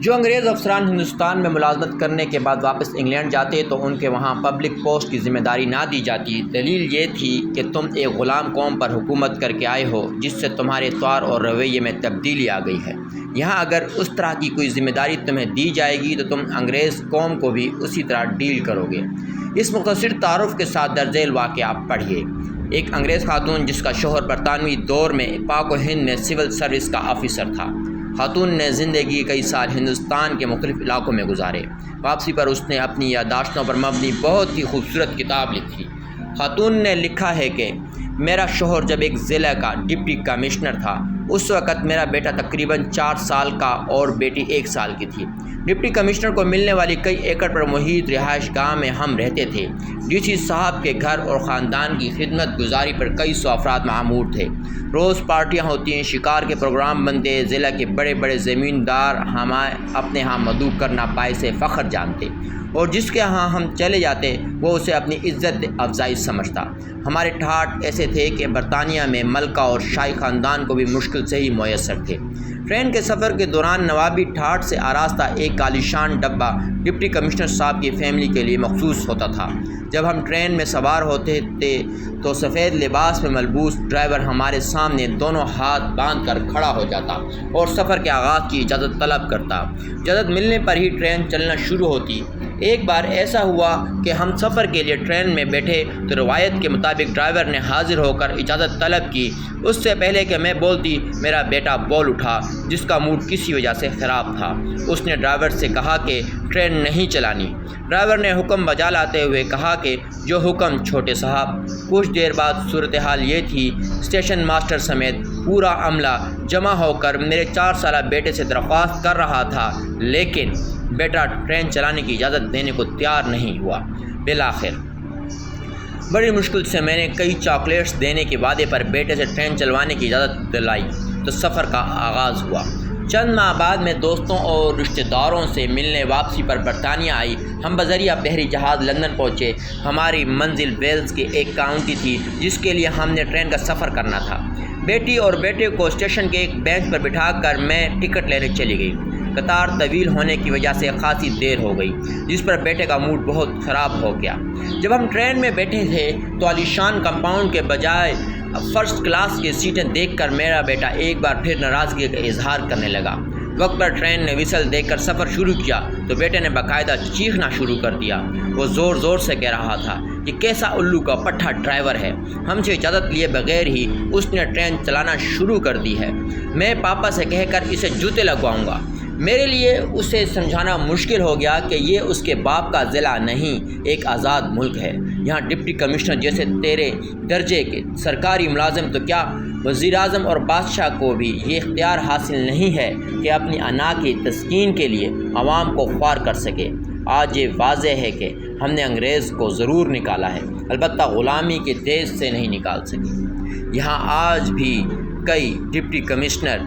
جو انگریز افسران ہندوستان میں ملازمت کرنے کے بعد واپس انگلینڈ جاتے تو ان کے وہاں پبلک پوسٹ کی ذمہ داری نہ دی جاتی۔ دلیل یہ تھی کہ تم ایک غلام قوم پر حکومت کر کے آئے ہو جس سے تمہارے طور اور رویے میں تبدیلی آ گئی ہے۔ یہاں اگر اس طرح کی کوئی ذمہ داری تمہیں دی جائے گی تو تم انگریز قوم کو بھی اسی طرح ڈیل کرو گے۔ اس مختصر تعارف کے ساتھ درج ذیل واقعہ پڑھیے۔ ایک انگریز خاتون جس کا شوہر برطانوی دور میں پاک و ہند میں سول سروس کا آفیسر تھا۔ خاتون نے زندگی کئی سال ہندوستان کے مختلف علاقوں میں گزارے۔ واپسی پر اس نے اپنی یادداشتوں پر مبنی بہت ہی خوبصورت کتاب لکھی۔ خاتون نے لکھا ہے کہ میرا شوہر جب ایک ضلع کا ڈپٹی کمشنر تھا اس وقت میرا بیٹا تقریباً 4 سال کا اور بیٹی 1 سال کی تھی۔ ڈپٹی کمشنر کو ملنے والی کئی ایکڑ پر محیط رہائش گاہ میں ہم رہتے تھے۔ ڈی سی صاحب کے گھر اور خاندان کی خدمت گزاری پر کئی سو افراد معمور تھے۔ روز پارٹیاں ہوتی ہیں، شکار کے پروگرام بنتے، ضلع کے بڑے بڑے زمیندار ہمیں اپنے ہاں مدعو کرنا باعث فخر جانتے اور جس کے ہاں ہم چلے جاتے وہ اسے اپنی عزت افزائی سمجھتا۔ ہمارے ٹھاٹ ایسے تھے کہ برطانیہ میں ملکہ اور شاہی خاندان کو بھی مشکل سے ہی میسر تھے۔ ٹرین کے سفر کے دوران نوابی ٹھاٹ سے آراستہ ایک عالیشان ڈبہ ڈپٹی کمشنر صاحب کی فیملی کے لیے مخصوص ہوتا تھا۔ جب ہم ٹرین میں سوار ہوتے تھے تو سفید لباس میں ملبوس ڈرائیور ہمارے سامنے دونوں ہاتھ باندھ کر کھڑا ہو جاتا اور سفر کے آغاز کی اجازت طلب کرتا۔ اجازت ملنے پر ہی ٹرین چلنا شروع ہوتی۔ ایک بار ایسا ہوا کہ ہم سفر کے لیے ٹرین میں بیٹھے تو روایت کے مطابق ڈرائیور نے حاضر ہو کر اجازت طلب کی۔ اس سے پہلے کہ میں بولتی میرا بیٹا بول اٹھا جس کا موڈ کسی وجہ سے خراب تھا۔ اس نے ڈرائیور سے کہا کہ ٹرین نہیں چلانی۔ ڈرائیور نے حکم بجا لاتے ہوئے کہا کہ جو حکم چھوٹے صاحب۔ کچھ دیر بعد صورتحال یہ تھی اسٹیشن ماسٹر سمیت پورا عملہ جمع ہو کر میرے 4 سالہ بیٹے سے درخواست کر رہا تھا لیکن بیٹا ٹرین چلانے کی اجازت دینے کو تیار نہیں ہوا۔ بالآخر بڑی مشکل سے میں نے کئی چاکلیٹس دینے کے وعدے پر بیٹے سے ٹرین چلوانے کی اجازت دلائی تو سفر کا آغاز ہوا۔ چند ماہ بعد میں دوستوں اور رشتہ داروں سے ملنے واپسی پر برطانیہ آئی۔ ہم بذریعہ بحری جہاز لندن پہنچے۔ ہماری منزل ویلز کی ایک کاؤنٹی تھی جس کے لیے ہم نے ٹرین کا سفر کرنا تھا۔ بیٹی اور بیٹے کو اسٹیشن کے ایک بینچ پر بٹھا کر میں ٹکٹ لینے چلی گئی۔ قطار طویل ہونے کی وجہ سے خاصی دیر ہو گئی جس پر بیٹے کا موڈ بہت خراب ہو گیا۔ جب ہم ٹرین میں بیٹھے تھے تو عالیشان کمپاؤنڈ کے بجائے فرسٹ کلاس کی سیٹیں دیکھ کر میرا بیٹا ایک بار پھر ناراضگی کا اظہار کرنے لگا۔ وقت پر ٹرین نے وسل دے کر سفر شروع کیا تو بیٹے نے باقاعدہ چیخنا شروع کر دیا۔ وہ زور زور سے کہہ رہا تھا یہ کیسا الو کا پٹھا ڈرائیور ہے، ہم سے اجازت لیے بغیر ہی اس نے ٹرین چلانا شروع کر دی ہے۔ میں پاپا سے کہہ کر اسے جوتے لگواؤں گا۔ میرے لیے اسے سمجھانا مشکل ہو گیا کہ یہ اس کے باپ کا ضلع نہیں ایک آزاد ملک ہے۔ یہاں ڈپٹی کمشنر جیسے تیرے درجے کے سرکاری ملازم تو کیا وزیر اعظم اور بادشاہ کو بھی یہ اختیار حاصل نہیں ہے کہ اپنی انا کی تسکین کے لیے عوام کو خوار کر سکے۔ آج یہ واضح ہے کہ ہم نے انگریز کو ضرور نکالا ہے البتہ غلامی کے دیش سے نہیں نکال سکے۔ یہاں آج بھی کئی ڈپٹی کمشنر،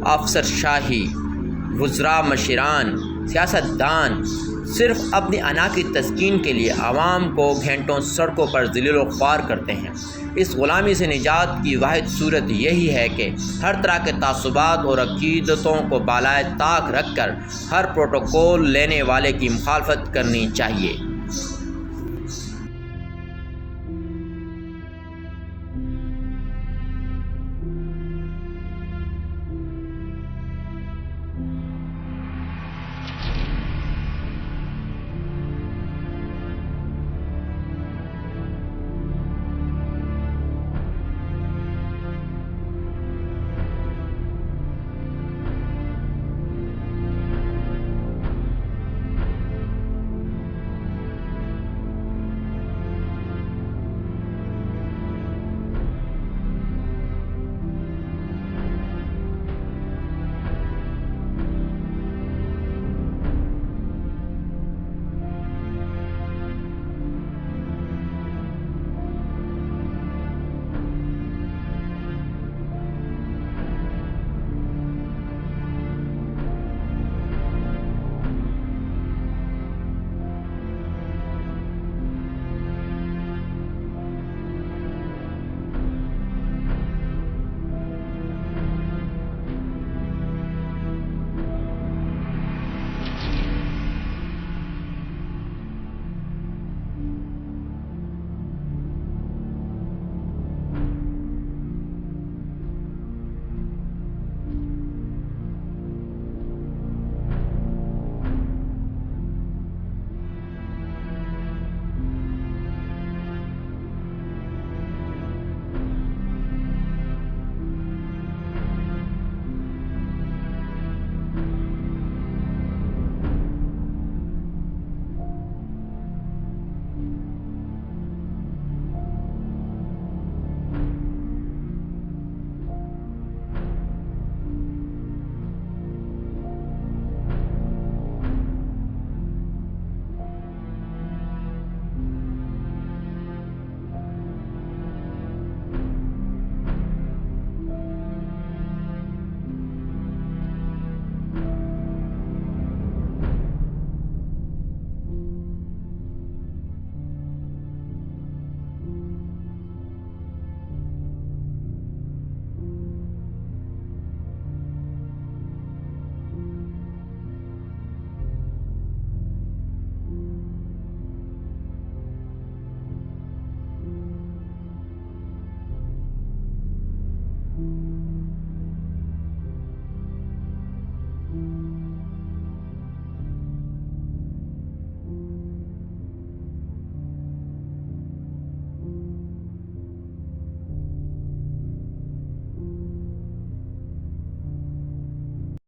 افسر شاہی، وزراء، مشیران، سیاستدان صرف اپنی انا کی تسکین کے لیے عوام کو گھنٹوں سڑکوں پر ذلیل و خوار کرتے ہیں۔ اس غلامی سے نجات کی واحد صورت یہی ہے کہ ہر طرح کے تعصبات اور عقیدتوں کو بالائے طاق رکھ کر ہر پروٹوکول لینے والے کی مخالفت کرنی چاہیے۔